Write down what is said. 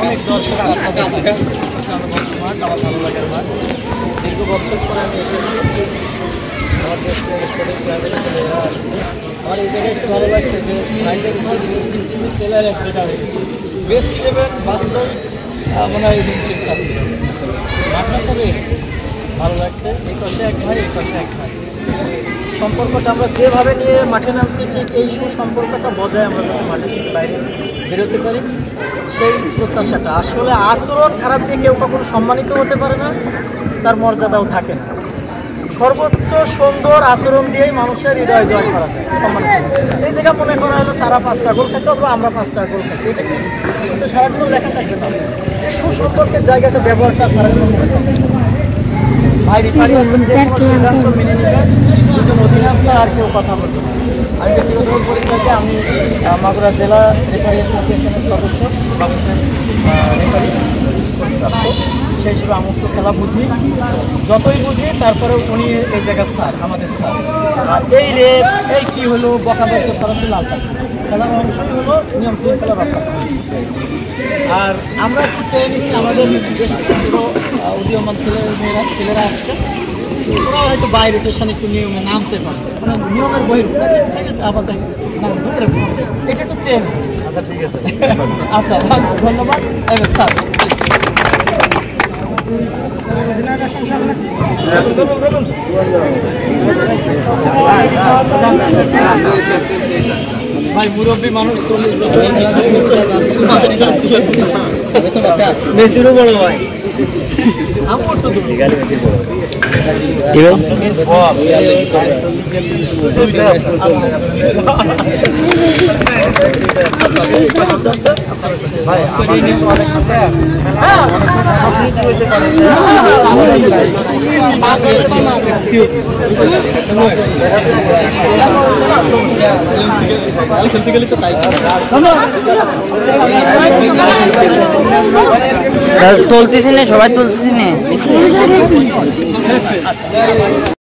অনেক দর্শক আমার ভালো লাগার মাঠ। দীর্ঘ বছর পরে আমি এসেছি, আমার দেশকে ছেলেরা আসছে। আমার এই জায়গায় এসে ভালো লাগছে যে ভাইদের টিমের প্লেয়ার এক জায়গা হয়ে গেছে, বেস্ট ইলেভেন বাস্তবিক মনে হয় রিলেশনশিপ আছে। মাঠটা খুবই ভালো লাগছে, এই পাশে এক ভাই এই পাশে এক ভাই, সম্পর্কটা আমরা যেভাবে নিয়ে মাঠে নামছি ঠিক এই সুসম্পর্কটা বজায় আমরা যাতে মাঠে থেকে বাইরে বেরোতে পারি সেই প্রত্যাশাটা। আসলে আচরণ খারাপ দিয়ে কেউ কখনো সম্মানিত হতে পারে না, তার মর্যাদাও থাকে না। সর্বোচ্চ সুন্দর আচরণ দিয়েই মানুষের হৃদয় জয় করা যায়, সম্মানিত। এই জায়গা মনে করা হলো তারা 5টা গোল খাইছে অথবা আমরা 5টা গোল খাইছি, এটা কিন্তু সারা জীবন লেখা থাকবে না। এই সুসম্পর্কের জায়গাটা ব্যবহারটা সারা জীবন মনে থাকবে। ভাই রিফারি হচ্ছেন যে কোনো সিদ্ধান্ত মেনে নেবেন, দুজন অধিনাংশ আর কেউ কথা বলতে না। আমি ব্যক্তিগত পরিচয়কে আমি মাগুরা জেলা রেফারি অ্যাসোসিয়েশনের সদস্য, বাংলাদেশের রেফারি প্রাপ্ত, সেই হিসেবে আমি তো খেলা বুঝি, যতই বুঝি তারপরেও উনি এই জায়গার স্যার, আমাদের স্যার। আর এই রেপ এই কী হলো বকাবকি সরাসরি লাল কার্ড, খেলার অংশই হলো নিয়ম শৃঙ্খলা রক্ষা করা। আর আমরা একটু চেয়ে নিচ্ছি, আমাদের বেশ কিছু উদীয়মান ছেলেরা আসছে, ওরা হয়তো বাই রোটেশন একটু নিয়মে নামতে পারে, মানে নিয়মের বহির্ভূত, ঠিক আছে। আবার দেখেন এটা একটু চেয়ে নিচ্ছি। আচ্ছা ঠিক আছে, আচ্ছা ধন্যবাদ স্যার। ভাই মুরব্বী মানুষ 40 বছর বেশিরও বড় ভাই, আমার তো খেলতে গেলে তো তাই তুলতেছি না, সবাই তুলতেছি না।